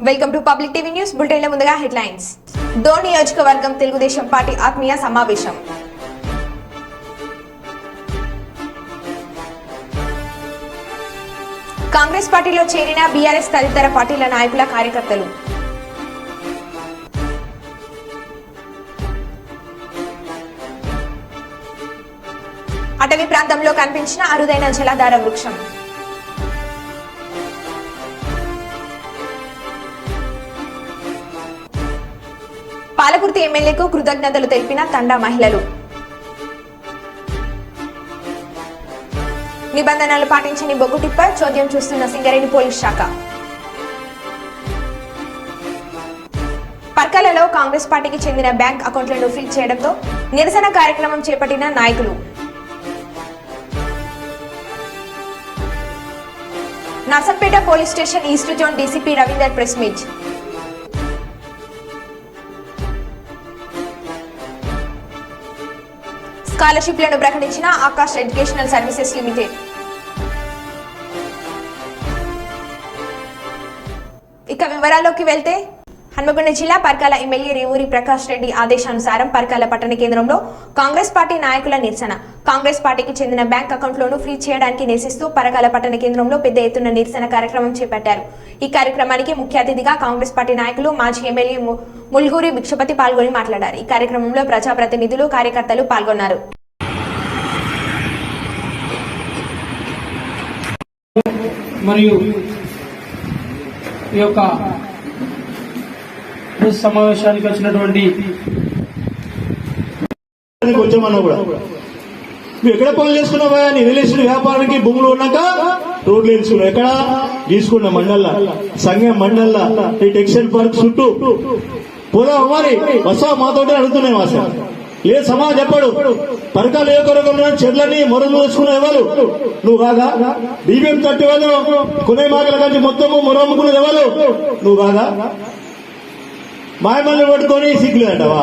Welcome to public TV news bulletin. ముందుగా headlines. Dhone నియోజకవర్గం Telugu Desam party ఆత్మీయ సమావేశం. కాంగ్రెస్ పార్టీలో చేరిన బీఆర్ఎస్ తదితర పార్టీల నాయకుల కార్యకర్తలు. అటవీ ప్రాంతంలో కనిపించిన అరుదైన జలాధార వృక్షం. పాలకుర్తి ఎమ్మెల్యేకు కృతజ్ఞతలు తెలిపిన తండా మహిళలు. నిబంధనలు పాటించని బొగ్గు టిప్పర్ చోద్యం చూస్తున్న సింగరేణి పోలీస్ శాఖ. పర్కాలలో కాంగ్రెస్ పార్టీకి చెందిన బ్యాంక్ అకౌంట్లను ఫ్రీజ్ చేయడంతో నిరసన కార్యక్రమం చేపట్టిన నాయకులు. Narsampet police station east zone DCP Ravinder press meet. స్కాలర్షిప్లను ప్రకటించిన ఆకాష్ ఎడ్యుకేషనల్ సర్వీసెస్ లిమిటెడ్. ఇక వివరాల్లోకి వెళ్తే, హన్మకొండ జిల్లా పర్కాల ఎమ్మెల్యే రేవూరి ప్రకాష్ రెడ్డి ఆదేశానుసారం పర్కాల పట్టణ కేంద్రంలో కాంగ్రెస్ పార్టీ నాయకుల నిరసన. కాంగ్రెస్ పార్టీకి చెందిన బ్యాంక్ అకౌంట్లను ఫ్రీజ్ చేయడానికి నిరసిస్తూ పరకాల పట్టణ కేంద్రంలో పెద్ద ఎత్తున నిరసన కార్యక్రమం చేపట్టారు. ఈ కార్యక్రమానికి ముఖ్య అతిథిగా కాంగ్రెస్ పార్టీ నాయకులు మాజీ ఎమ్మెల్యే ముల్గూరి భిక్షపతి పాల్గొని మాట్లాడారు. ఈ కార్యక్రమంలో ప్రజాప్రతినిధులు, కార్యకర్తలు పాల్గొన్నారు. మరియు ఈ యొక్క సమావేశానికి వచ్చినటువంటి వచ్చామన్నా కూడా నువ్వు ఎక్కడ పనులు చేసుకున్నావా? నీ రిలేషన్ వ్యాపారానికి భూములు ఉన్నాక రోడ్లు వేసుకున్నావు. ఎక్కడ తీసుకున్న మండల్లా, సంఘం మండల్లా, ఈ టెక్స్టైల్ పార్క్ చుట్టూ పోదా మరి వస్తావా? మాతోటే అడుగుతున్నాయి వాస ఏ సమాజం చెప్పాడు. పరకాల నియోజకవర్గంలో చెట్లని మొరలు వేసుకున్న ఎవరు? నువ్వు కాదా? బీబీఎం తట్టి వాళ్ళు కొనే మాటల కంటే మొత్తము మొరమ్ముకున్నది ఎవరు? నువ్వు కాదా? మాయమల్ని పట్టుకొని సిగ్గులేదంటవా?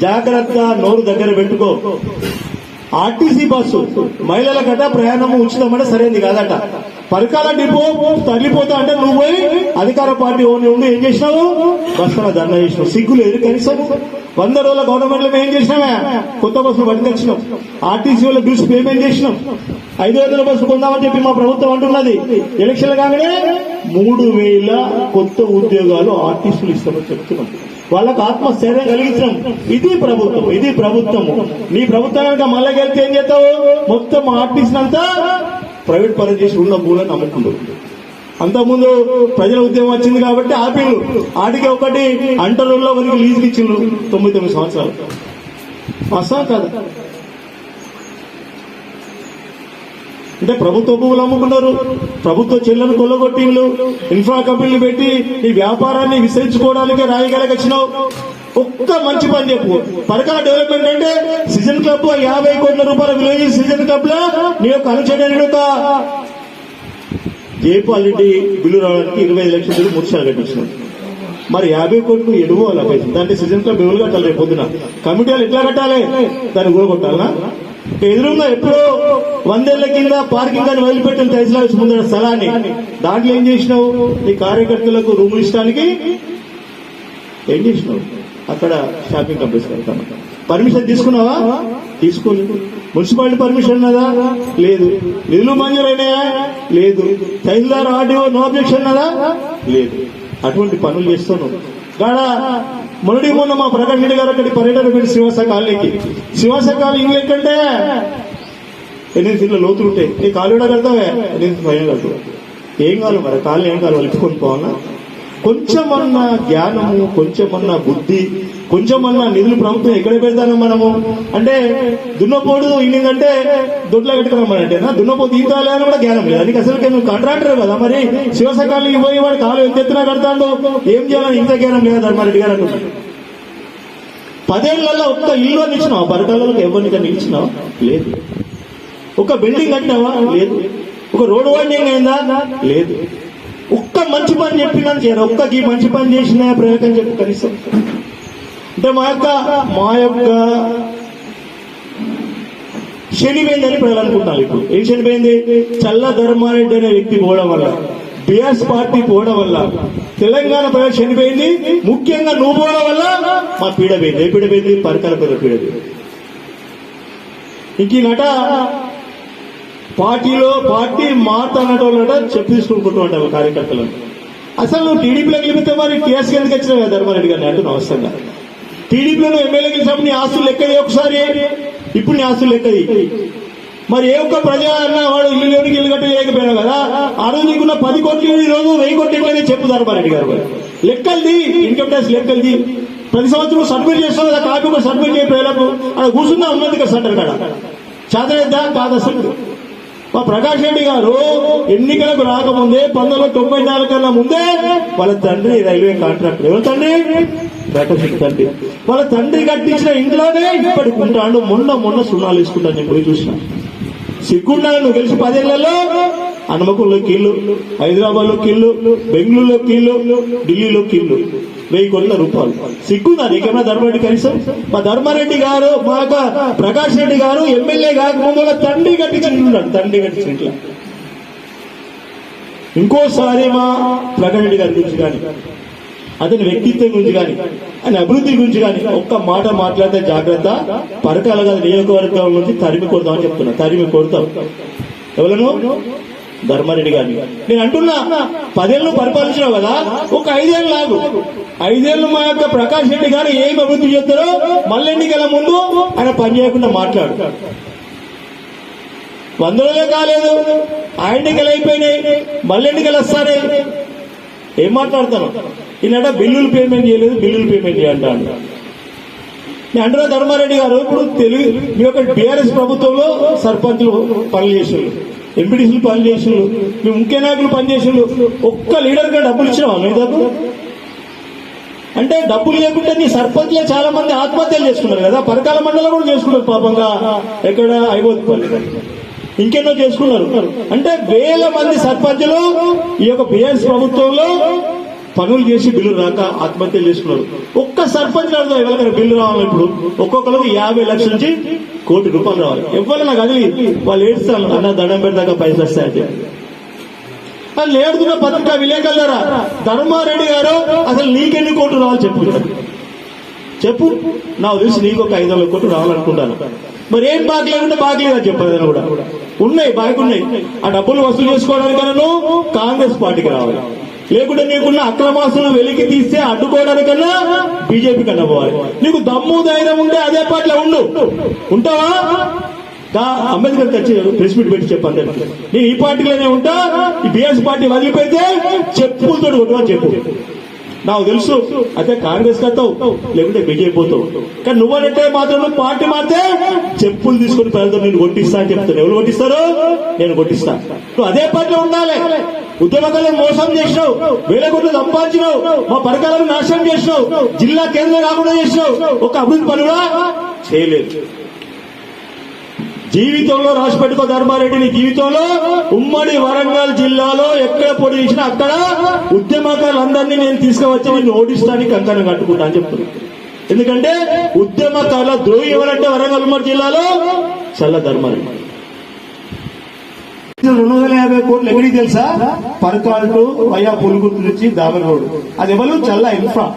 జాగ్రత్త, నోరు దగ్గర పెట్టుకో. ఆర్టీసీ బస్సు మహిళల గట ప్రయాణము ఉచితమంటే సరైనది కాదట. పరకాల డిపో తరలిపోతా అంటే నువ్వు పోయి అధికార పార్టీ ఉండి ఏం చేసినావు? బస్సులో ధర్నా చేసినావు. సిగ్గు లేదు కనీసం. 100 రోజుల గవర్నమెంట్ లో ఏం చేసినావా? కొత్త బస్సులు పట్టుకొచ్చినాం. ఆర్టీసీ వాళ్ళ బిల్స్ పేమెంట్ చేసినాం. 5,000 బస్సు కొందామని చెప్పి మా ప్రభుత్వం అంటున్నది. ఎలక్షన్లు కాగానే 3,000 కొత్త ఉద్యోగాలు ఆర్టీసీలు ఇస్తామని చెప్తున్నాం. వాళ్ళకు ఆత్మస్థైర్యం కలిగించడం. ఇది ప్రభుత్వం, ఇది ప్రభుత్వము. నీ ప్రభుత్వానికి మళ్ళీ గెలిచి ఏం చేస్తావు? మొత్తం ఆర్టీసీ అంతా ప్రైవేట్ పరం చేసి ఉన్న భూములను అమ్ముకుంటారు. అంతకుముందు ప్రజల ఉద్యమం వచ్చింది కాబట్టి ఆపిళ్ళు ఆటికి ఒకటి అంటలలో వరకు లీజుకి ఇచ్చిండ్రు 99 సంవత్సరాలు. అసలు కాదు అంటే ప్రభుత్వ భూములు అమ్ముకున్నారు, ప్రభుత్వ చెల్లను కొల్లగొట్టిండ్లు, ఇన్ఫ్రా కంపెనీలు పెట్టి ఈ వ్యాపారాన్ని విస్తరించుకోవడానికి రాయగలకి వచ్చినావు. ఒక్క మంచి పని చెప్పు. పరకాల డెవలప్మెంట్ అంటే సీజన్ క్లబ్ 50 కోట్ల రూపాయల విలువ సీజన్ క్లబ్ లో నీ యొక్క అనుచరుడు ఒక జయపాల్ బిల్లు రావడానికి 25 లక్షలు 3 సార్లు కట్టించినావు. మరి 50 కోట్లు ఎడుకోవాలి పైసలు. దాంట్లో సీజన్ క్లబ్ ఎవరు కట్టాలి? రేపు పొద్దున కమిటీ వాళ్ళు ఎట్లా కట్టాలి? దాన్ని కూడగొట్టాలనా? ఎదురుగా ఎప్పుడో 100 ఏళ్ల కింద పార్కింగ్ అని వదిలిపెట్టిన తహసీల్దార్ ముందర స్థలాన్ని దాంట్లో ఏం చేసినావు? నీ కార్యకర్తలకు రూములు ఇష్టడానికి ఏం చేసినావు? అక్కడ షాపింగ్ కాంప్లెక్స్ కడతాను. పర్మిషన్ తీసుకున్నావా? తీసుకోలేదు. మున్సిపాలిటీ పర్మిషన్ ఉన్నదా? లేదు. నిధులు మంజూరైనాయా? లేదు. తహసీల్దార్ ఆర్డీఓ నో అబ్జెక్షన్ ఉన్నదా? లేదు. అటువంటి పనులు చేస్తున్నావు. గాడ మొన్న మా ప్రకాష్ రెడ్డి గారు అక్కడి పర్యటన పెట్టి శ్రీవాస కాలనీకి. శ్రీవాస కాలనీ ఇంగ్లీ ఎక్కంటే 8 ఫీట్ల లోతులు ఉంటాయి. నీ కాలు కూడా కడతావే 8 పైన కడతావు. ఏం కావాలి మరి? కాళ్ళు ఏం కావాలి? వలుపుకొని పోవాలా? కొంచెమన్నా జ్ఞానము, కొంచెమన్నా బుద్ధి, కొంచెమన్నా నిధులు ప్రభుత్వం ఎక్కడ పెడతాను మనము అంటే దున్నపోడు ఇన్నిందంటే దొడ్లో పెట్టుకున్నామనంటేనా? దున్నపోతు తీర్చాలి అని కూడా జ్ఞానం లేదు. అది అసలు నువ్వు కాంట్రాక్టర్ కదా. మరి శివసకాలకి పోయి వాడు కాలు ఎంత ఎత్తున కడతాడు, ఏం చేయాలని ఇంత జ్ఞానం లేదా ధర్మారెడ్డి గారు అంటున్నాడు. 10 ఏళ్లలో ఒక్క ఇల్లు అని ఇచ్చినావా? పరకాలకు ఎవరిని ఇచ్చినావా? లేదు. ఒక బిల్డింగ్ కట్టినావా? లేదు. ఒక రోడ్ వైండింగ్ అయిందా? లేదు. ఒక్క మంచి పని చెప్పినాను చేయరు. ఒక్కకి మంచి పని చేసిన ప్రయోగం చెప్పు కనీసం. అంటే మా యొక్క శనిపోయిందని ప్రజలు అనుకుంటున్నారు. ఇప్పుడు ఏం శనిపోయింది? చల్ల ధర్మారెడ్డి అనే వ్యక్తి పోవడం వల్ల బీఆర్ఎస్ పార్టీ పోవడం వల్ల తెలంగాణ ప్రజలు చనిపోయింది, ముఖ్యంగా నువ్వు పోవడం వల్ల మా పీడ పోయింది. ఏ పీడ పోయింది? పరకాల ప్రజల పీడ పోయింది. ఇంక ఈ నట పార్టీ మారుతున్నటోళ్ళట చెప్పు తీసుకుంటూ ఉంటావు కార్యకర్తలను. అసలు నువ్వు టీడీపీలో గెలిపితే మరి టీఆర్ఎస్ ఎందుకు వచ్చినావు కదా ధర్మారెడ్డి గారిని అంటున్నావు. అవసరంగా టీడీపీలో నువ్వు ఎమ్మెల్యే గెలిచినప్పుడు నీ ఆస్తులు లెక్కది ఒకసారి, ఇప్పుడు నీ ఆస్తులు లెక్కది. మరి ఏ ఒక్క ప్రజా అన్న వాడు ఇల్లులోనికి ఇల్లు కట్ట చేయకపోయినావు కదా. ఆ రోజు నీకున్న 10 కోట్లు ఈ రోజు 1000 కోట్లు ఎట్లనే చెప్పు ధర్మారెడ్డి గారు. లెక్కలది, ఇన్కమ్ ట్యాక్స్ లెక్కలది. ప్రతి సంవత్సరం సబ్మిట్ చేస్తావు కదా, కాపీ కూడా సబ్మిట్ చేయ ప్రజలకు. అక్కడ కూర్చున్నా ఉన్నది కదా సెంటర్ కాడ. చాదరేద్దా కాదు అసలు. మా ప్రకాష్ రెడ్డి గారు ఎన్నికలకు రాకముందే 1994 కన్నా ముందే వాళ్ళ తండ్రి రైల్వే కాంట్రాక్టర్. ఎవరు తండ్రి? ప్రకాష్ రెడ్డి తండ్రి. వాళ్ళ తండ్రి కట్టించిన ఇంట్లోనే ఇప్పటికి ఉంటాడు. మొన్న సున్నాలు వేసుకుంటాను నేను పోయి చూసిన. సిగ్గుండాలి నువ్వు గెలిచి 10 ఏళ్లలో హనుమకొండలో కిల్లు, హైదరాబాద్ లో కిల్లు, బెంగళూరులో కిల్లు, ఢిల్లీలో కిల్లు, 1000 కోట్ల రూపాయలు. సిగ్గుందా నీకేమైనా ధర్మారెడ్డి కనీసం? మా ధర్మారెడ్డి గారు, మా ప్రకాష్ రెడ్డి గారు ఎమ్మెల్యే కాకముందు వాళ్ళ తండ్రి కట్టించుకుంటున్నాడు. తండ్రి కట్టించిన ఇంట్లో. ఇంకోసారి మా ప్రకాష్ రెడ్డి గారి గురించి కానీ, అతని వ్యక్తిత్వం గురించి కానీ, ఆయన అభివృద్ధి గురించి కానీ ఒక్క మాట మాట్లాడితే జాగ్రత్త. పరకాల కాదు నియోజకవర్గం నుంచి తరిమి కొడతామని చెప్తున్నా. తరిమి కొడతాం. ఎవరను? ధర్మారెడ్డి గారిని. నేను అంటున్నా 10 ఏళ్ళు పరిపాలించినావు కదా, ఒక 5 ఏళ్ళు లాగు. 5 ఏళ్ళు మా యొక్క ప్రకాష్ రెడ్డి గారు ఏం అభివృద్ధి చేస్తారో మళ్ళీ ఎన్నికల ముందు ఆయన పని చేయకుండా మాట్లాడు. 100 రోజులే కాలేదు, ఆ ఎన్నికలు అయిపోయినాయి, మళ్ళీ ఎన్నికలు వస్తానే. ఏం మాట్లాడతాను? ఈయనట బిల్లులు పేమెంట్ చేయలేదు, బిల్లులు పేమెంట్ చేయంటాను. నేను అంటున్నా ధర్మారెడ్డి గారు, ఇప్పుడు మీ యొక్క బీఆర్ఎస్ ప్రభుత్వంలో సర్పంచ్లు పనులు చేసిండ్రు, ఎంపీటీసీలు పనులు చేసిండ్రు, మీ ముఖ్య నాయకులు పనిచేసిండ్రు. ఒక్క లీడర్ గా డబ్బులు ఇచ్చినావా మీ దగ్గర? అంటే డబ్బులు లేకుంటే నీ సర్పంచ్లే చాలా మంది ఆత్మహత్యలు చేసుకున్నారు కదా. పరకాల మండలం కూడా చేసుకున్నారు పాపంగా. ఎక్కడ అయిపోతుంది, ఇంకెన్నో చేసుకున్నారు. అంటే 1000 మంది సర్పంచులు ఈ యొక్క బీఆర్ఎస్ ప్రభుత్వంలో పనులు చేసి బిల్లు రాక ఆత్మహత్యలు చేసుకున్నారు. ఒక్క సర్పంచ్ అర్థం ఎవరికైనా బిల్లు రావాలి. ఇప్పుడు ఒక్కొక్కరికి 50 లక్షల నుంచి 1 కోటి రూపాయలు రావాలి. ఎవరైనా కదిలి వాళ్ళు ఏడుస్తారు, అన్న దండం పెడతాక పైసలు వస్తాయంటే. వాళ్ళు ఏడుతున్న పత్రికా విలేకరులారా, ధర్మారెడ్డి గారు అసలు నీకెన్ని కోట్లు రావాలి చెప్పు. నాకు తెలిసి నీకు ఒక 500 కోట్లు రావాలనుకుంటాను. మరి ఏం బాకీ లేకుంటే బాకీ లేదని చెప్పాను కూడా. ఉన్నాయి, బాకీ ఉన్నాయి. ఆ డబ్బులు వసూలు చేసుకోవడానికన్నా నువ్వు కాంగ్రెస్ పార్టీకి రావాలి. లేకుంటే నీకున్న అక్రమాస్తులు వెలికి తీస్తే అడ్డుకోవడానికన్నా బీజేపీ కన్నా పోవాలి. నీకు దమ్ము ధైర్యం ఉంటే అదే పార్టీలో ఉంటావా? అంబేద్కర్ వచ్చి ప్రెస్ మీట్ పెట్టి చెప్పాను, నేను ఈ పార్టీలోనే ఉంటా, ఈ బీఆర్ఎస్ పార్టీ వదిలిపోతే చెప్పులతో కొట్టువని చెప్పు. నాకు తెలుసు అయితే కాంగ్రెస్ కత్తావు, లేకుంటే బీజేపీ పోతావు. కానీ నువ్వనంటే మాత్రం నువ్వు పార్టీ మారితే చెప్పులు తీసుకుని ప్రజలతో నేను కొట్టిస్తా అని చెప్తాను. ఎవరు కొట్టిస్తారు? నేను కొట్టిస్తా. నువ్వు అదే పార్టీలో ఉండాలి. ఉద్యమకాలను మోసం చేసినావు, 1000 కోట్లు సంపాదించినావు, మా పరకాలను నాశనం చేసినావు, జిల్లా కేంద్రం కాకుండా చేసినావు, ఒక అభివృద్ధి పని కూడా చేయలేదు. జీవితంలో రాసి పెట్టుకో ధర్మారెడ్డి, నీ జీవితంలో ఉమ్మడి వరంగల్ జిల్లాలో ఎక్కడ పోటీ చేసినా అక్కడ ఉద్యమకారులందరినీ నేను తీసుకువచ్చి నేను ఓడిస్తానికి కంకణం కట్టుకుంటా అని చెప్తున్నా. ఎందుకంటే ఉద్యమకారుల ద్రోహి ఎవరంటే వరంగల్ ఉమ్మడి జిల్లాలో చల్ల ధర్మారెడ్డి. 250 కోట్లు ఎవరికి తెలుసా? పరకాలు టు వయా పులుగుర్తి నుంచి దామర్ రోడ్. అది ఎవరు? చల్ల ఇన్ఫ్రా.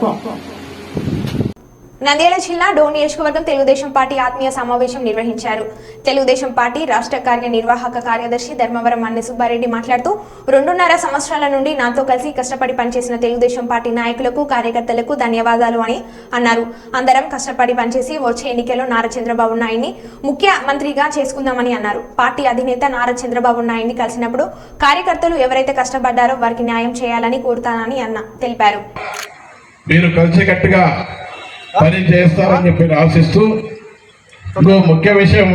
నంద్యాల జిల్లా డోన్ నియోజకవర్గం తెలుగుదేశం పార్టీ ఆత్మీయ సమావేశం నిర్వహించారు. తెలుగుదేశం పార్టీ రాష్ట్ర కార్యనిర్వాహక కార్యదర్శి ధర్మవరం అన్ని సుబ్బారెడ్డి మాట్లాడుతూ 2.5 సంవత్సరాల నుండి నాతో కలిసి కష్టపడి పనిచేసిన తెలుగుదేశం పార్టీ నాయకులకు, కార్యకర్తలకు ధన్యవాదాలు అని అన్నారు. అందరం కష్టపడి పనిచేసి వచ్చే ఎన్నికల్లో నారా చంద్రబాబు నాయుడిని ముఖ్యమంత్రిగా చేసుకుందామని అన్నారు. పార్టీ అధినేత నారా చంద్రబాబు నాయుడిని కలిసినప్పుడు కార్యకర్తలు ఎవరైతే కష్టపడ్డారో వారికి న్యాయం చేయాలని కోరుతానని తెలిపారు. మీరు కలిసికట్టుగా పని చేస్తారని చెప్పి ఆశిస్తూ, ఇంకో ముఖ్య విషయం,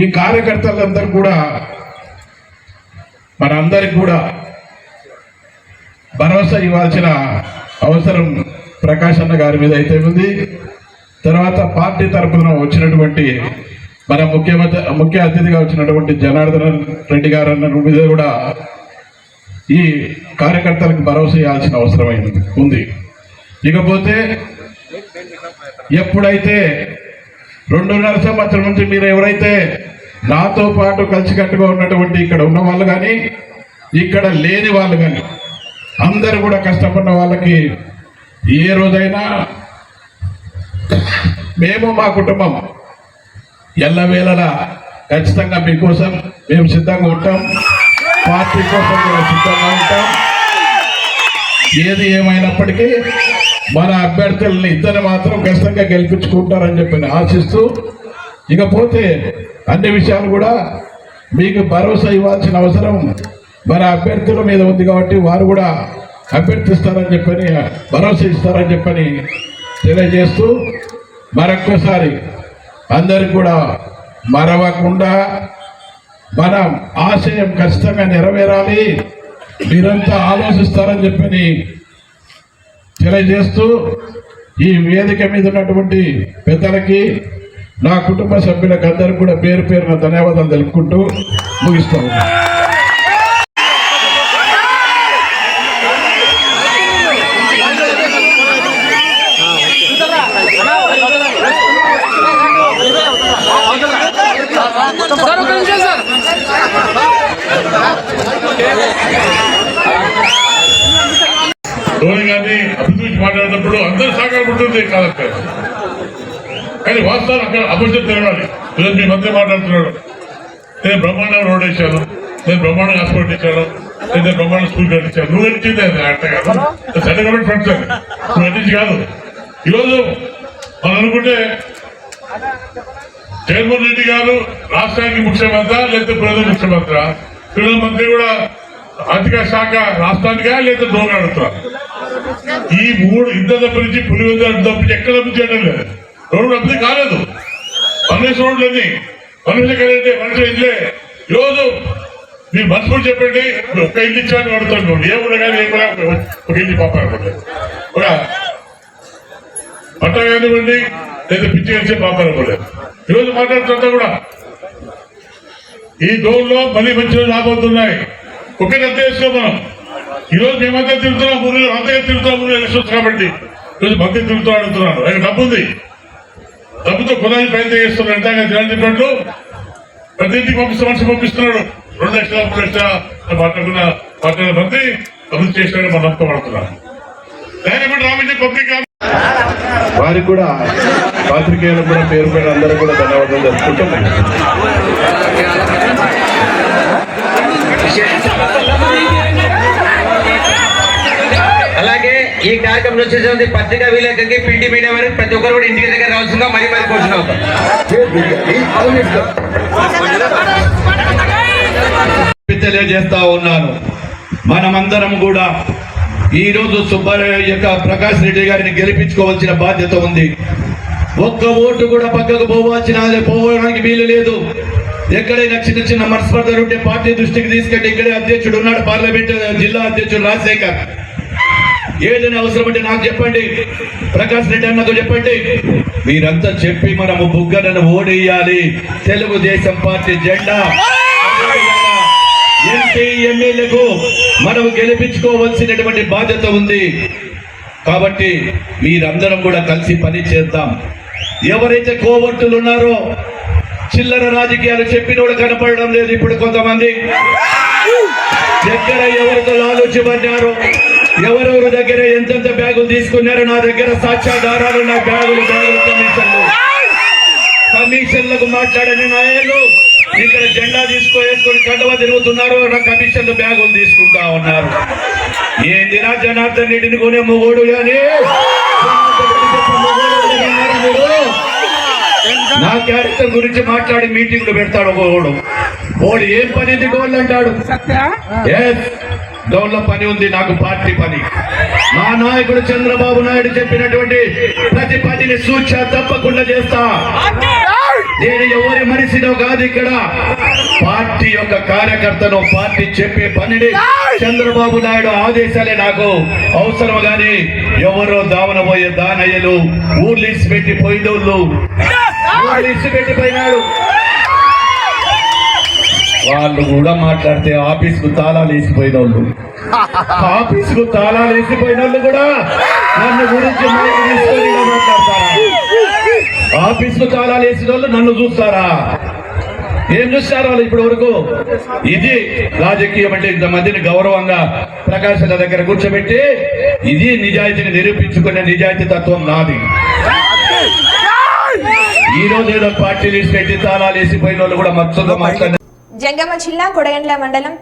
ఈ కార్యకర్తలందరూ కూడా మనందరికి కూడా భరోసా ఇవ్వాల్సిన అవసరం ప్రకాష్ అన్న గారి మీద అయితే ఉంది. తర్వాత పార్టీ తరఫున వచ్చినటువంటి మన ముఖ్య అతిథిగా వచ్చినటువంటి జనార్దన్ రెడ్డి గారు అన్న మీద కూడా ఈ కార్యకర్తలకు భరోసా ఇవ్వాల్సిన అవసరం ఉంది. ఇకపోతే ఎప్పుడైతే 2.5 సంవత్సరం నుంచి మీరు ఎవరైతే నాతో పాటు కలిసికట్టుగా ఉన్నటువంటి ఇక్కడ ఉన్న వాళ్ళు కానీ, ఇక్కడ లేని వాళ్ళు కానీ అందరూ కూడా కష్టపడిన వాళ్ళకి ఏ రోజైనా మేము మా కుటుంబం ఎల్లవేళలా ఖచ్చితంగా మీకోసం మేము సిద్ధంగా ఉంటాం, పార్టీ కోసం కూడా సిద్ధంగా ఉంటాం. ఏది ఏమైనప్పటికీ మన అభ్యర్థులని ఇద్దరు మాత్రం ఖచ్చితంగా గెలిపించుకుంటారని చెప్పి ఆశిస్తూ, ఇకపోతే అన్ని విషయాలు కూడా మీకు భరోసా ఇవ్వాల్సిన అవసరం మన అభ్యర్థుల మీద ఉంది కాబట్టి వారు కూడా అభ్యర్థిస్తారని చెప్పని భరోసా ఇస్తారని చెప్పని తెలియజేస్తూ, మరొక్కసారి అందరికి కూడా మరవకుండా మన ఆశయం ఖచ్చితంగా నెరవేరాలి, మీరంతా ఆలోచిస్తారని చెప్పని తెలియజేస్తూ, ఈ వేదిక మీద ఉన్నటువంటి పెద్దలకి నా కుటుంబ సభ్యులకు అందరికీ కూడా పేరు పేరున ధన్యవాదాలు తెలుపుకుంటూ ముగిస్తాను. ధోని గారిని అభివృద్ధి మాట్లాడినప్పుడు అందరూ సహకారం ఉంటుంది కాదు, కానీ వాస్తవాలు అక్కడ అభివృద్ధి తెలవాలి. ఈరోజు మీ మధ్య మాట్లాడుతున్నాడు, నేను బ్రహ్మాండంగా రోడ్ వేసాను, నేను బ్రహ్మాండంగా హాస్పిటల్ ఇచ్చాను, నేను బ్రహ్మాండ స్కూల్ కట్టించాను. నువ్వు కట్టించింది అట్ట కాదు, సెంట్రల్ గవర్నమెంట్ ఫండ్స్ అది నువ్వు కట్టించి కాదు. ఈరోజు మనం అనుకుంటే జగన్మోహన్ రెడ్డి గారు రాష్ట్రానికి ముఖ్యమంత్రి లేదా ప్రజల ముఖ్యమంత్రి, ప్రధానమంత్రి కూడా ఆర్థిక శాఖ రాష్ట్రానికా లేదా దోగా అడుగుతారు. ఈ మూడు ఇద్దరు తప్ప నుంచి పులివెందులు తప్పించి ఎక్కడ తప్పించి చేయడం లేదు. రోడ్డు అభివృద్ధి కాలేదు. మనుష రోడ్లన్నీ మనుషులే మనుషులు ఇల్లే. ఈరోజు మీరు మనసుకొని చెప్పండి, ఒక్క ఇల్లు ఇచ్చామని అడుగుతాను. ఏ కూడా కానీ ఏ కూడా ఒక ఇల్లు పాపాలనుకోండి, ఒక పట్ట కానివ్వండి లేదా పిచ్చి కలిసే పాపాలనుకోలేదు. ఈరోజు మాట్లాడుతుంటా కూడా ఈ డోర్లో మళ్ళీ మంచి రోజులు రాబోతున్నాయి. ఒకటి అంతే వేసుకో మనం. ఈరోజు మేమంతా తిరుగుతున్నాం, ఊరిలో అంతగా తిరుగుతాం, ఊరిలో ఎలక్షన్స్ కాబట్టి ఈరోజు భక్తి తిరుగుతూ అడుగుతున్నాను. ఆయన డబ్బు ఉంది, డబ్బుతో కొనాలి ప్రయత్నం చేస్తున్నాడు. ఎంతగా జనాలు చెప్పినట్లు ప్రతి ఇంటికి మనిషి పంపిస్తున్నాడు. 2 లక్షల 3 లక్షల మాట్లాడుకున్న మంది అభివృద్ధి చేసినాడు. మనం నమ్మకం పడుతున్నాం. రామజీ పబ్లిక్ వారికి కూడా పాత్రికేయులకు కూడా పేరు పేరు అందరూ కూడా ధన్యవాదాలు జరుపుకుంటున్నాం. అలాగే ఈ కార్యక్రమం వచ్చేసి పత్రికా విలేకరికి ప్రింట్ మీడియా వరకు ప్రతి ఒక్కరు కూడా ఇంటికి దగ్గర రావాల్సిందిగా మరీ కోరుచున్నాం. తెలియజేస్తా ఉన్నాను. మనమందరం కూడా ఈ రోజు సుబ్బారావు యొక్క ప్రకాష్ రెడ్డి గారిని గెలిపించుకోవాల్సిన బాధ్యత ఉంది. ఒక్క ఓటు కూడా పక్కకు పోవడానికి వీలు లేదు. ఎక్కడైనా చిన్న చిన్న మనస్పర్ధలు ఉంటే పార్టీ దృష్టికి తీసుకెళ్తే ఇక్కడే అధ్యక్షుడు ఉన్నాడు, పార్లమెంట్ జిల్లా అధ్యక్షుడు రాజశేఖర్. ఏదైనా అవసరం అంటే నాకు చెప్పండి, ప్రకాష్ రెడ్డి అన్నతో చెప్పండి. మీరంతా చెప్పి మనము బుగ్గనను ఓడేయాలి. తెలుగుదేశం పార్టీ జెండా ఎంపీ ఎమ్మెల్యేకు మనం గెలిపించుకోవాల్సినటువంటి బాధ్యత ఉంది. కాబట్టి మీరందరం కూడా కలిసి పని చేద్దాం. ఎవరైతే కోవర్టులు ఉన్నారో, చిల్లర రాజకీయాలు చెప్పినోడు కనపడడం లేదు. ఇప్పుడు కొంతమంది దగ్గర ఎవరితో ఆలోచించారు, ఎవరెవరి దగ్గర ఎంతెంత బ్యాగులు తీసుకున్నారో నా దగ్గర సాక్ష్యాధారాలు, నా బ్యాగులు కమిషన్లకు మాట్లాడని నాయకులు ఇక్కడ జెండా వేసుకొని కండవ తిరుగుతున్నారు, నా కమిషన్లు బ్యాగులు తీసుకుంటా ఉన్నారు. ఏందిరా జనార్దన్ రెడ్డిని కొనే మొగోడు కానీ నా క్యారెక్టర్ గురించి మాట్లాడి మీటింగ్లు పెడతాడు ఒకడు. ఓడు ఏం పని గోళ్ళు అంటాడు. గౌన్ల పని ఉంది, నాకు పార్టీ పని. మా నాయకుడు చంద్రబాబు నాయుడు చెప్పినటువంటి ప్రతి పనిని సూచన తప్పకుండా చేస్తా. నేను ఎవరి మనిషినో కాదు, ఇక్కడ పార్టీ యొక్క కార్యకర్తను. పార్టీ చెప్పే పనిని చంద్రబాబు నాయుడు ఆదేశాలే నాకు అవసరం. గాని ఎవరో దావనబోయే దానయ్యలు, ఊర్లు ఇసి పెట్టి పోయినోళ్ళు, ఇసి పెట్టిపోయినాడు, వాళ్ళు కూడా మాట్లాడితే ఆఫీసుకు తాళాలు వేసిపోయిన వాళ్ళు, ఆఫీసుకు తాళాలు వేసిపోయిన వాళ్ళు కూడా నన్ను గురించి మాట్లాడతారా? ఆఫీసుకు తాళాలు వేసిన వాళ్ళు నన్ను చూస్తారా? ఏం చూస్తున్నారు వాళ్ళు ఇప్పటి వరకు? ఇది రాజకీయం అంటే ఇంతమందిని గౌరవంగా ప్రకాశ్ అన్న దగ్గర కూర్చోబెట్టి ఇది నిజాయితీని నిరూపించుకునే నిజాయితీ తత్వం నాది. ఈ రోజు ఏదో పార్టీలు పెట్టి తాళాలు వేసిపోయిన వాళ్ళు కూడా మత్సంగా మాట్లాడారు. జంగమ జిల్లా కొడగండ్ల మండలం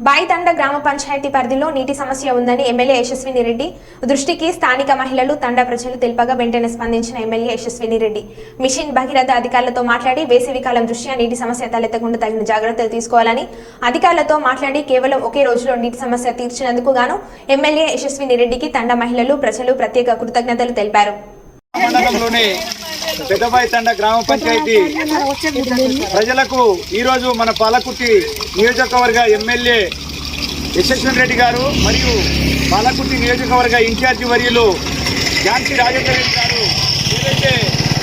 బాయితండ గ్రామ పంచాయతీ పరిధిలో నీటి సమస్య ఉందని ఎమ్మెల్యే యశస్విని రెడ్డి దృష్టికి స్థానిక మహిళలు తండా ప్రజలు తెలిపగా వెంటనే స్పందించిన ఎమ్మెల్యే యశస్విని రెడ్డి మిషన్ భగీరథ అధికారులతో మాట్లాడి వేసవికాలం దృష్ట్యా నీటి సమస్య తలెత్తకుండా తగిన జాగ్రత్తలు తీసుకోవాలని అధికారులతో మాట్లాడి కేవలం ఒకే రోజులో నీటి సమస్య తీర్చినందుకు గాను ఎమ్మెల్యే యశస్విని రెడ్డికి తండా మహిళలు ప్రజలు ప్రత్యేక కృతజ్ఞతలు తెలిపారు. మండలంలోని పెద్దబాయితండ గ్రామ పంచాయతీ ప్రజలకు ఈరోజు మన పాలకుర్తి నియోజకవర్గ ఎమ్మెల్యే యశస్విని రెడ్డి గారు మరియు పాలకుర్తి నియోజకవర్గ ఇన్ఛార్జి వర్యులు ఝాన్సీ రాజేందర్ రెడ్డి గారు ఏదైతే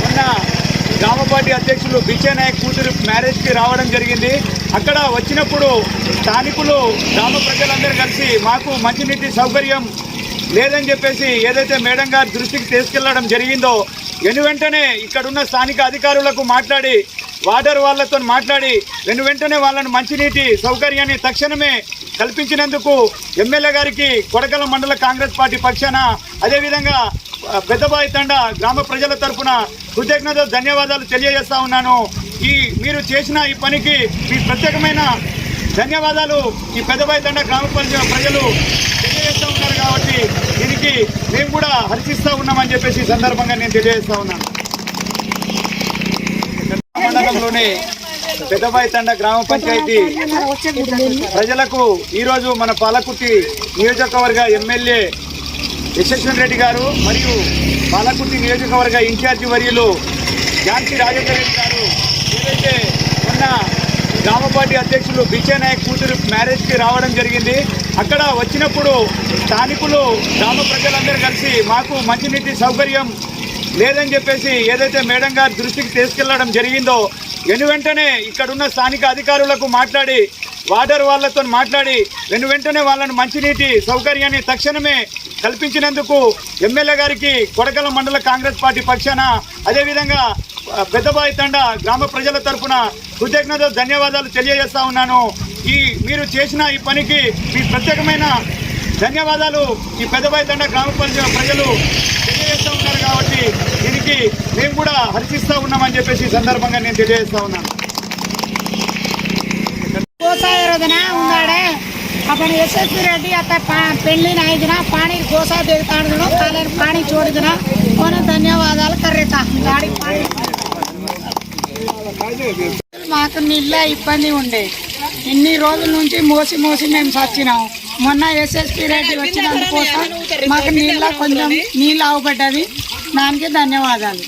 మొన్న గ్రామ పార్టీ అధ్యక్షులు బిచ్చే నాయక్ కూతురు మ్యారేజ్కి రావడం జరిగింది. అక్కడ వచ్చినప్పుడు స్థానికులు గ్రామ ప్రజలందరూ కలిసి మాకు మంచినీటి సౌకర్యం లేదని చెప్పేసి ఏదైతే మేడం గారి దృష్టికి తీసుకెళ్లడం జరిగిందో వెంటనే ఇక్కడున్న స్థానిక అధికారులకు మాట్లాడి వాటర్ వాళ్ళతో మాట్లాడి వెంటనే వాళ్ళను మంచినీటి సౌకర్యాన్ని తక్షణమే కల్పించినందుకు ఎమ్మెల్యే గారికి కొడకల మండల కాంగ్రెస్ పార్టీ పక్షాన అదేవిధంగా పెద్దబాయితండ గ్రామ ప్రజల తరఫున కృతజ్ఞత ధన్యవాదాలు తెలియజేస్తా ఉన్నాను. మీరు చేసిన ఈ పనికి మీ ప్రత్యేకమైన ధన్యవాదాలు ఈ పెద్దబాయితండ గ్రామ ప్రజలు తెలియజేస్తూ ఉన్నారు కాబట్టి దీనికి మేము కూడా హర్షిస్తూ ఉన్నామని చెప్పేసి ఈ సందర్భంగా నేను తెలియజేస్తా ఉన్నాను. మండలంలోని పెద్దబాయితండ గ్రామ పంచాయతీ ప్రజలకు ఈరోజు మన పాలకుర్తి నియోజకవర్గ ఎమ్మెల్యే యశస్విని రెడ్డి గారు మరియు పాలకుర్తి నియోజకవర్గ ఇన్ఛార్జి వర్యులు ఝాన్సీ రాజేందర్ రెడ్డి గారు ఏదైతే మొన్న గ్రామ పార్టీ అధ్యక్షులు బిచ్చే నాయక్ కూతురు మ్యారేజ్కి రావడం జరిగింది. అక్కడ వచ్చినప్పుడు స్థానికులు గ్రామ ప్రజలందరూ కలిసి మాకు మంచినీటి సౌకర్యం లేదని చెప్పేసి ఏదైతే మేడం గారి దృష్టికి తీసుకెళ్లడం జరిగిందో వెంటనే ఇక్కడున్న స్థానిక అధికారులకు మాట్లాడి వాటర్ వాళ్ళతో మాట్లాడి వెంటనే వాళ్ళను మంచినీటి సౌకర్యాన్ని తక్షణమే కల్పించినందుకు ఎమ్మెల్యే గారికి కొడకల మండల కాంగ్రెస్ పార్టీ పక్షాన అదేవిధంగా పెద్దబాయితండ గ్రామ ప్రజల తరఫున కృతజ్ఞత ధన్యవాదాలు తెలియజేస్తా ఉన్నాను. మీరు చేసిన ఈ పనికి మీ ప్రత్యేకమైన ధన్యవాదాలు ఈ పెద్దబాయితండ గ్రామ ప్రజలు తెలియజేస్తూ ఉన్నారు కాబట్టి దీనికి మేము కూడా హర్షిస్తూ ఉన్నామని చెప్పేసి ఈ సందర్భంగా నేను తెలియజేస్తా ఉన్నాను. अपन यशस्वी रेड्डी आता पेली आयदिना पानी गोसा देता पानी छोड़ना उन्हें धन्यवाद कर्रेता गाड़ी మాకు నీళ్ళ ఇబ్బంది ఉండే ఇన్ని రోజుల నుంచి మోసి మేము చచ్చినాం. మొన్న ఎస్ఎస్పీ రెడ్డి వచ్చినందుకోసం మాకు నీళ్ళ కొంచెం నీళ్ళు అవబడ్డది. దానికి ధన్యవాదాలు.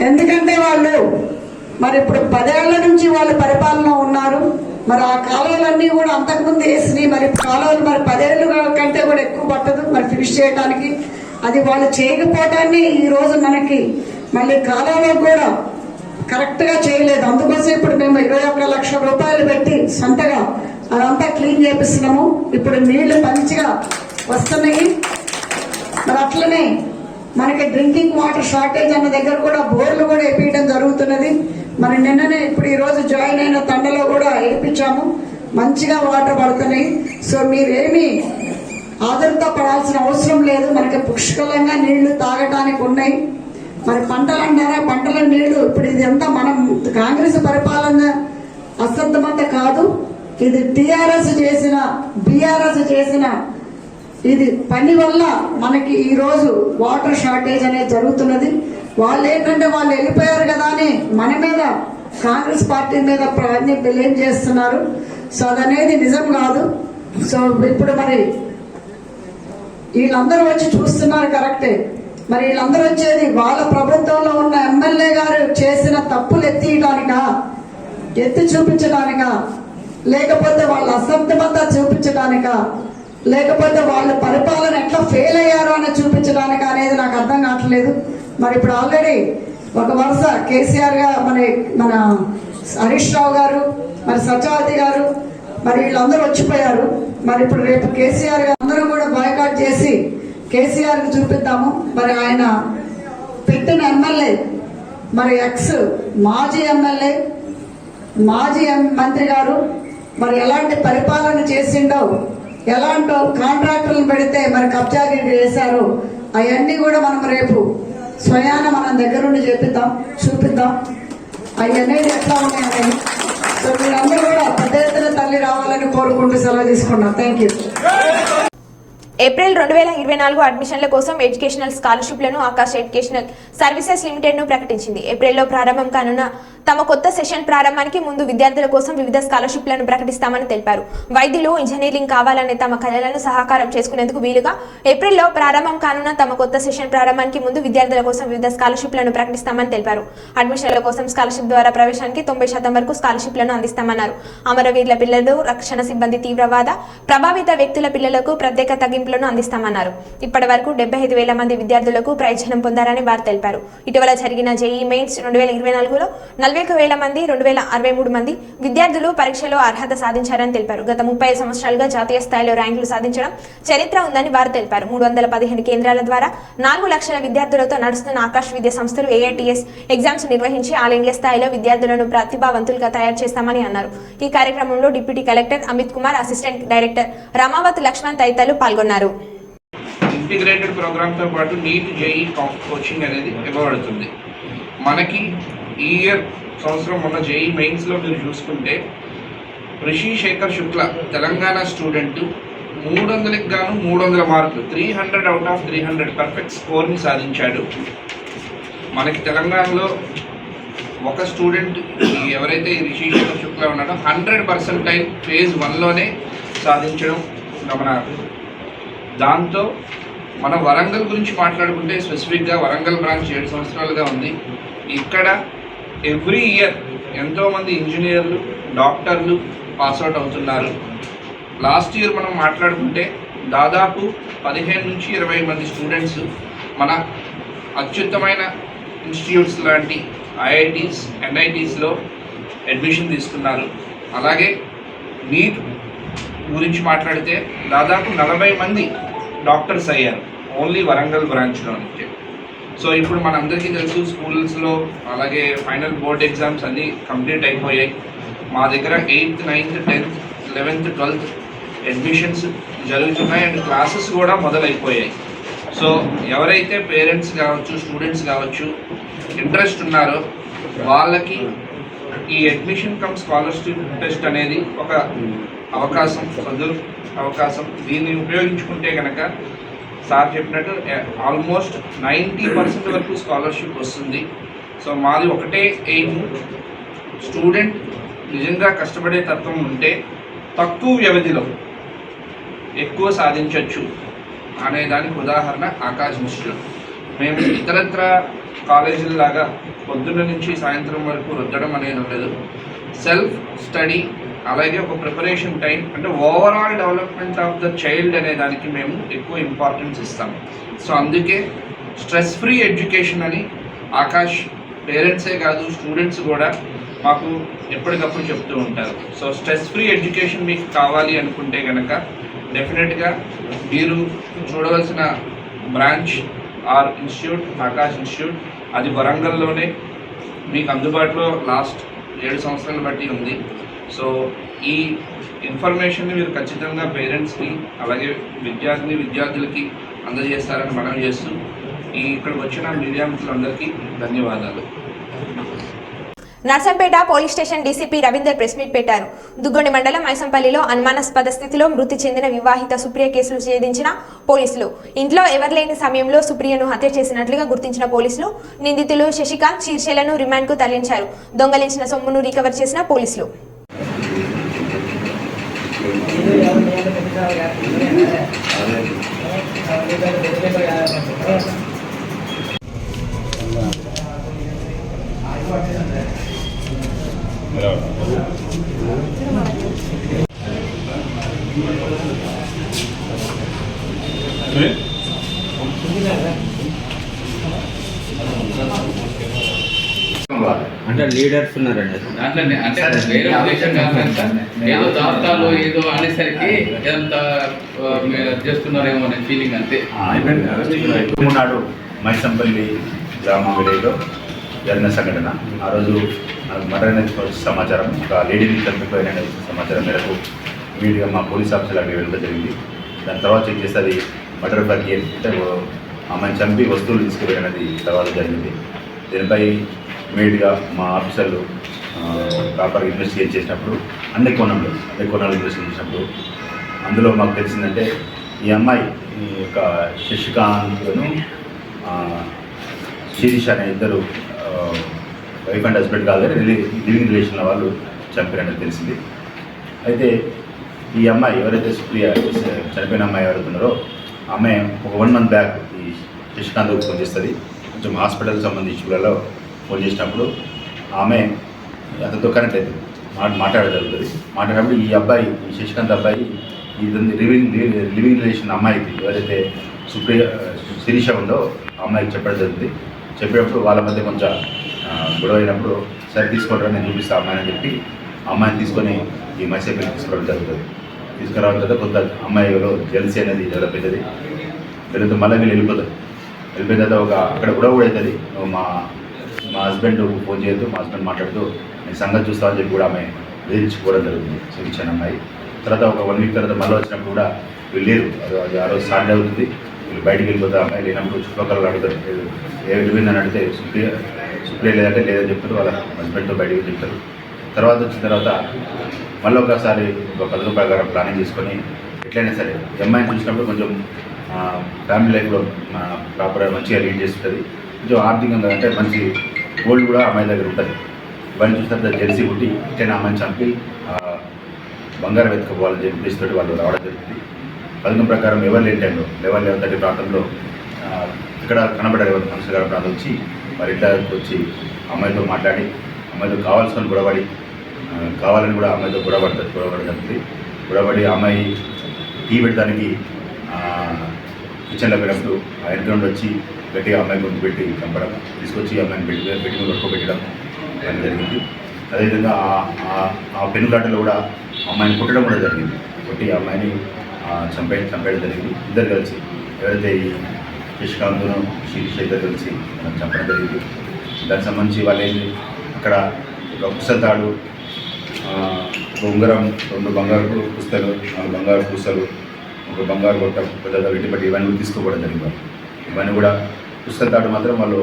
ఎందుకంటే వాళ్ళు మరి ఇప్పుడు 10 ఏళ్ల నుంచి వాళ్ళు పరిపాలన ఉన్నారు. మరి ఆ కాలువలన్నీ కూడా అంతకుముందు వేసినాయి. మరి కాలువలు మరి 10 ఏళ్ళు కంటే కూడా ఎక్కువ పట్టదు మరి ఫినిష్ చేయడానికి. అది వాళ్ళు చేయకపోవటాన్ని ఈ రోజు మనకి మళ్ళీ కాలువలో కూడా కరెక్ట్ గా చేయలేదు. అందుకోసం ఇప్పుడు మేము 21 లక్షల రూపాయలు పెట్టి సొంతగా అదంతా క్లీన్ చేపిస్తున్నాము. ఇప్పుడు నీళ్లు మంచిగా వస్తున్నాయి. మరి అట్లనే మనకి డ్రింకింగ్ వాటర్ షార్టేజ్ అన్న దగ్గర కూడా బోర్లు కూడా వేపించడం జరుగుతున్నది. మరి నిన్ననే ఇప్పుడు ఈ రోజు జాయిన్ అయిన తండలో కూడా వేయించాము. మంచిగా వాటర్ పడుతున్నాయి. సో మీరేమీ ఆదుర్త పడాల్సిన అవసరం లేదు. మనకి పుష్కలంగా నీళ్లు తాగటానికి ఉన్నాయి. మరి పంటలు అంటారా, పంటల నీళ్లు ఇప్పుడు ఇది అంతా మనం కాంగ్రెస్ పరిపాలన అశ్రద్ధమంతా కాదు. ఇది టీఆర్ఎస్ చేసిన బీఆర్ఎస్ చేసిన ఇది పని వల్ల మనకి ఈ రోజు వాటర్ షార్టేజ్ అనేది జరుగుతున్నది. వాళ్ళు ఏంటంటే వాళ్ళు వెళ్ళిపోయారు కదా అని మన మీద కాంగ్రెస్ పార్టీ మీద బ్లేమ్ చేస్తున్నారు. సో అదనేది నిజం కాదు. సో ఇప్పుడు మరి వీళ్ళందరూ వచ్చి చూస్తున్నారు కరెక్టే. మరి వీళ్ళందరూ వచ్చేది వాళ్ళ ప్రభుత్వంలో ఉన్న ఎమ్మెల్యే గారు చేసిన తప్పులు ఎత్తి చూపించడానికా, లేకపోతే వాళ్ళ అసమర్థత చూపించడానికా, లేకపోతే వాళ్ళ పరిపాలన ఎట్లా ఫెయిల్ అయ్యారో అని చూపించడానికి అనేది నాకు అర్థం కావట్లేదు. మరి ఇప్పుడు ఆల్రెడీ ఒక వరుస కేసీఆర్ గా మన హరీష్ రావు గారు, మరి సత్యవతి గారు, మరి వీళ్ళందరూ వచ్చిపోయారు. మరి ఇప్పుడు రేపు కేసీఆర్ గారు అందరూ కూడా బాయ్కాట్ చేసి కేసీఆర్కి చూపిద్దాము. మరి ఆయన పెట్టిన ఎమ్మెల్యే, మరి మాజీ ఎమ్మెల్యే, మాజీ మంత్రి గారు మరి ఎలాంటి పరిపాలన చేసిండో, ఎలాంటి కాంట్రాక్టర్లను పెడితే మరి కబ్జాగిరి చేశారో అవన్నీ కూడా మనం రేపు స్వయాన మనం దగ్గరుండి చూపిద్దాం అవి అనేది ఎట్లా ఉన్నాయని. సో మీరందరూ కూడా పెద్ద ఎత్తున తల్లి రావాలని కోరుకుంటూ సెలవు తీసుకున్నాం. Thank you. ఏప్రిల్ 2024 అడ్మిషన్ల కోసం ఎడ్యుకేషనల్ స్కాలర్షిప్లను ఆకాశ్ ఎడ్యుకేషనల్ సర్వీసెస్ లిమిటెడ్ను ప్రకటించింది. ఏప్రిల్లో ప్రారంభం కానున్న తమ కొత్త సెషన్ ప్రారంభానికి ముందు విద్యార్థుల కోసం వివిధ స్కాలర్షిప్లను ప్రకటిస్తామని తెలిపారు. వైద్యులు, ఇంజనీరింగ్ కావాలనే తమ కలలను సహకారం చేసుకునేందుకు వీలుగా ఏప్రిల్లో ప్రారంభం కానున్న తమ కొత్త సెషన్ ప్రారంభానికి ముందు విద్యార్థుల కోసం వివిధ స్కాలర్షిప్లను ప్రకటిస్తామని తెలిపారు. అడ్మిషన్ల కోసం స్కాలర్షిప్ ద్వారా ప్రవేశానికి 90% వరకు స్కాలర్షిప్లను అందిస్తామన్నారు. అమరవీరుల పిల్లలు, రక్షణ సిబ్బంది, తీవ్రవాద ప్రభావిత వ్యక్తుల పిల్లలకు ప్రత్యేక తగ్గింపులను అందిస్తామన్నారు. ఇప్పటి వరకు 75,000 మంది విద్యార్థులకు ప్రయోజనం పొందారని వారు తెలిపారు. ఇటీవల జరిగిన జేఈఈ మెయిన్స్ 2024లో 41,000 మంది, 2,063 మంది విద్యార్థులు పరీక్షలో అర్హత సాధించారని తెలిపారు. గత 30 సంవత్సరాలుగా జాతీయ స్థాయిలో ర్యాంకులు సాధించడం చరిత్ర ఉందని వారు తెలిపారు. 315 కేంద్రాల ద్వారా 4 లక్షల విద్యార్థులతో నడుస్తున్న ఆకాశ్ విద్యా సంస్థలు AITS ఎగ్జామ్స్ నిర్వహించి ఆల్ ఇండియా స్థాయిలో విద్యార్థులను ప్రతిభావంతులుగా తయారు చేస్తామని అన్నారు. ఈ కార్యక్రమంలో deputy collector Amit Kumar, assistant director Ramavath Laxman తదితరులు పాల్గొన్నారు. ఇంటిగ్రేటెడ్ ప్రోగ్రామ్తో పాటు నీట్ జేఈ కోచింగ్ అనేది ఇవ్వబడుతుంది. మనకి ఈ ఇయర్ సంవత్సరం మొన్న జేఈ మెయిన్స్లో మీరు చూసుకుంటే రిషి శేఖర్ శుక్ల తెలంగాణ స్టూడెంట్ 300కి గాను 300 మార్కులు 300 అవుట్ ఆఫ్ 300 పర్ఫెక్ట్ స్కోర్ని సాధించాడు. మనకి తెలంగాణలో ఒక స్టూడెంట్ ఎవరైతే రిషి శేఖర్ శుక్ల ఉన్నాడో 100% ఫేజ్ 1లోనే సాధించడం గమనార్హం. దాంతో మన వరంగల్ గురించి మాట్లాడుకుంటే స్పెసిఫిక్గా వరంగల్ బ్రాంచ్ 7 సంవత్సరాలుగా ఉంది. ఇక్కడ ఎవ్రీ ఇయర్ ఎంతోమంది ఇంజనీర్లు, డాక్టర్లు పాస్అవుట్ అవుతున్నారు. లాస్ట్ ఇయర్ మనం మాట్లాడుకుంటే దాదాపు 15 నుంచి 20 మంది స్టూడెంట్స్ మన అత్యుత్తమైన ఇన్స్టిట్యూట్స్ లాంటి IITs, NITsలో అడ్మిషన్ తీసుకున్నారు. అలాగే నీట్ గురించి మాట్లాడితే దాదాపు 40 మంది డాక్టర్స్ అయ్యారు ఓన్లీ వరంగల్ బ్రాంచ్లో నుంచి. సో ఇప్పుడు మనందరికీ తెలుసు స్కూల్స్లో అలాగే ఫైనల్ బోర్డ్ ఎగ్జామ్స్ అన్నీ కంప్లీట్ అయిపోయాయి. మా దగ్గర 8th, 9th, 10th, 11th, 12th admissions జరుగుతున్నాయి అండ్ క్లాసెస్ కూడా మొదలైపోయాయి. సో ఎవరైతే పేరెంట్స్ కావచ్చు, స్టూడెంట్స్ కావచ్చు ఇంట్రెస్ట్ ఉన్నారో వాళ్ళకి ఈ అడ్మిషన్ కమ్ స్కాలర్షిప్ టెస్ట్ అనేది ఒక అవకాశం, అవకాశం. దీన్ని ఉపయోగించుకుంటే కనుక సార్ చెప్పినట్టు ఆల్మోస్ట్ 90% వరకు స్కాలర్షిప్ వస్తుంది. సో మాది ఒకటే ఎయిమ్, స్టూడెంట్ నిజంగా కష్టపడే తత్వం ఉంటే తక్కువ వ్యవధిలో ఎక్కువ సాధించవచ్చు అనే దానికి ఉదాహరణ ఆకాశ్ ఇన్స్టిట్యూట్. మేము ఇతరత్ర కాలేజీలాగా పొద్దున్న నుంచి సాయంత్రం వరకు రుద్దడం అనేది ఉండదు. సెల్ఫ్ స్టడీ అలాగే ఒక ప్రిపరేషన్ టైం, అంటే overall development of the child అనే దానికి మేము ఎక్కువ ఇంపార్టెన్స్ ఇస్తాము. సో అందుకే స్ట్రెస్ ఫ్రీ ఎడ్యుకేషన్ అని ఆకాష్ పేరెంట్సే కాదు స్టూడెంట్స్ కూడా మాకు ఎప్పటికప్పుడు చెప్తూ ఉంటారు. సో స్ట్రెస్ ఫ్రీ ఎడ్యుకేషన్ మీకు కావాలి అనుకుంటే కనుక డెఫినెట్గా మీరు చూడవలసిన branch or institute Akash institute. అది వరంగల్లోనే మీకు అందుబాటులో లాస్ట్ 7 సంవత్సరాలు బట్టి ఉంది. సో ఈ ఇన్ఫర్మేషన్ని మీరు ఖచ్చితంగా పేరెంట్స్కి అలాగే విద్యార్థులకి అందజేస్తారని మనం చేస్తూ ఇక్కడికి వచ్చిన మీడియా మిత్రులందరికీ ధన్యవాదాలు. Narsampet police station DCP Ravinder press meet పెట్టారు. దుగ్గొండి మండలం మైసంపల్లిలో అనుమానాస్పద స్థితిలో మృతి చెందిన వివాహిత సుప్రియ కేసులు ఛేదించిన పోలీసులు. ఇంట్లో ఎవరులేని సమయంలో సుప్రియను హత్య చేసినట్లుగా గుర్తించిన పోలీసులు నిందితులు శశికాంత్, శీర్షలను రిమాండ్కు తరలించారు. దొంగలించిన సొమ్మును రికవర్ చేసిన పోలీసులు. కావాలి. అంటే లీడర్స్ ఉన్నారండి దాంట్లోనే అంటే వేరే ఉద్దేశం కాదు సార్. ఏదో దాస్తాలో ఏదో అనేసరికి ఎంత మీరు చేస్తున్నారేమో అనే ఫీలింగ్ అంతే. నాడు మైసంపల్లి గ్రామం విలేజ్లో జరిగిన సంఘటన. ఆ రోజు మర్డర్ సమాచారం, ఒక లేడీని చనిపోయిన సమాచారం మేరకు ఇమీడియట్గా మా పోలీస్ ఆఫీసర్ అక్కడికి వెళ్ళడం జరిగింది. దాని తర్వాత చెక్ చేస్తే అది మర్డర్ ఫర్ గేమ్, అంటే అమ్మాయిని చంపి వస్తువులు తీసుకువెళ్ళినది తర్వాత జరిగింది. దీనిపై ఇమీడియట్గా మా ఆఫీసర్లు ప్రాపర్ ఇన్వెస్టిగేట్ చేసినప్పుడు అన్ని కోణాలు ఇన్వెస్టిగేట్ చేసినప్పుడు అందులో మాకు తెలిసిందంటే ఈ అమ్మాయి ఈ యొక్క శశికాంత్ను శిరీష్ అనే ఇద్దరు వైఫ్ అండ్ హస్బెండ్ కాదు, లివింగ్ రిలేషన్ల వాళ్ళు చంపారని తెలిసింది. అయితే ఈ అమ్మాయి ఎవరైతే సుప్రియ చనిపోయిన అమ్మాయి ఎవరుతున్నారో ఆమె ఒక 1 month బ్యాక్ ఈ శశికాంత్ ఫోన్ చేస్తుంది. కొంచెం హాస్పిటల్కి సంబంధించిన ఇష్యూలలో ఫోన్ చేసినప్పుడు ఆమె అతనితో కనెక్ట్ అవుతుంది, మాట్లాడగలుగుతుంది. మాట్లాడినప్పుడు ఈ అబ్బాయి, ఈ శశికాంత్ అబ్బాయి ఇది లివింగ్ రిలేషన్ అమ్మాయికి ఎవరైతే సుప్రియ శిరీష ఉందో ఆ అమ్మాయికి చెప్పడం జరుగుతుంది. చెప్పినప్పుడు వాళ్ళ మధ్య కొంచెం గొడవ అయినప్పుడు సరే తీసుకోవడం నేను చూపిస్తాను అమ్మాయిని చెప్పి అమ్మాయిని తీసుకొని ఈ మైసెపల్లికి తీసుకోవడం జరుగుతుంది. తీసుకురావడం తర్వాత కొంత అమ్మాయిలో జెల్సీ అనేది డెవలప్ అవుతుంది. వెళుతూ మళ్ళీ వీళ్ళు వెళ్ళిపోతారు. వెళ్ళిపోయిన తర్వాత అక్కడ గొడవ కూడా అవుతుంది. మా హస్బెండ్ ఫోన్ చేయొద్దు, మా హస్బెండ్ మాట్లాడుతూ నేను సంగతి చూస్తామని చెప్పి కూడా ఆమె వేధించుకోవడం జరుగుతుంది శిరీష అమ్మాయి. తర్వాత ఒక 1 week తర్వాత మళ్ళీ వచ్చినప్పుడు కూడా వీళ్ళు లేరు. అది ఆ రోజు సాటర్డే అవుతుంది. వీళ్ళు బయటికి వెళ్ళిపోతారు. అమ్మాయి లేనప్పుడు చుట్టుపక్కల అడుగుతారు వెళ్ళిపోయిందని అడిగితే సుప్రియ లేదంటే లేదని చెప్తారు. వాళ్ళ హస్బెండ్తో బయటికి చెప్తారు. తర్వాత వచ్చిన తర్వాత మళ్ళీ ఒకసారి ఒక 10 రూపాయల ప్లానింగ్ చేసుకొని ఎట్లయినా సరే అమ్మాయిని చూసినప్పుడు కొంచెం ఫ్యామిలీ లైఫ్లో ప్రాపర్గా మంచిగా లీడ్ చేస్తుంటుంది. కొంచెం ఆర్థికంగా అంటే మంచి గోల్డ్ కూడా అమ్మాయి దగ్గర ఉంటుంది. ఇవన్నీ చూసిన తర్వాత జెర్సీ పుట్టి ఎట్లయినా అమ్మాయిని చంపి బంగారం ఎత్తుకోవాలని చెప్పి ఉద్దేశంతో వాళ్ళు రావడం జరుగుతుంది. పథకం ప్రకారం ఎవరు లేని టైంలో 11:30 ప్రాంతంలో ఇక్కడ కనబడారు మనుషులు గారి ప్రాంతం వచ్చి వారి ఇంట్లోకి వచ్చి అమ్మాయితో మాట్లాడి అమ్మాయితో కావాల్సిన గొడవడి కావాలని కూడా అమ్మాయితో గొడవడి జరుగుతుంది. గొడవడి అమ్మాయి టీ పెట్టడానికి కిచెన్లో పోయినప్పుడు ఆ ఇంటి నుండి వచ్చి గట్టిగా అమ్మాయి గొంతు పెట్టి చంపడం, తీసుకొచ్చి అమ్మాయిని పెట్టి కొట్టుకోబెట్టడం అని జరిగింది. అదేవిధంగా ఆ పెనులాటలో కూడా అమ్మాయిని కొట్టడం కూడా జరిగింది. కొట్టి ఆ అమ్మాయిని చంపేయడం జరిగింది. ఇద్దరు కలిసి ఎవరైతే ఈ శశికాంత్ను శిరీష ఇద్దరు కలిసి చంపడం జరిగింది. దానికి సంబంధించి వాళ్ళు ఏంటి అక్కడ ఒక పుస్తకాలు, ఒక ఉంగరం, 2 బంగారు పుస్తలు, 4 బంగారు పూసలు, ఒక బంగారు గొట్టం, పెద్ద వెంటిపట్టి ఇవన్నీ తీసుకోవడం జరిగింది. ఇవన్నీ కూడా పుస్తకాలు మాత్రం వాళ్ళు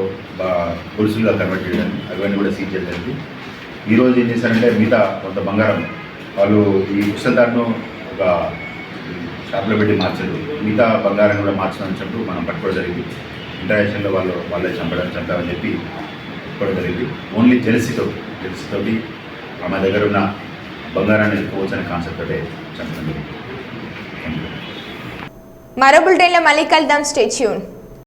గొలుసులుగా కన్వర్ట్ చేయడం, అవన్నీ కూడా సీజ్ చేయడం జరిగింది. ఈరోజు ఏం చేశారంటే మిగతా కొంత బంగారం వాళ్ళు ఈ పుస్తకాలను ఒక షాప్లో పెట్టి మార్చారు. మిగతా బంగారం కూడా మార్చడం చెప్పి మనం పట్టుకోవడం జరిగింది. ఇంటరాక్షన్లో వాళ్ళే చంపామని చెప్పి పట్టుకోవడం జరిగింది. ఓన్లీ జెల్సీతోటి ఆమె దగ్గర ఉన్న బంగారాన్ని ఎత్తుకోవచ్చు అనే కాన్సెప్ట్ తోటే చంపడం జరిగింది. మరో బులెటిన్లో మళ్ళీ కలుద్దాం. Stay tune.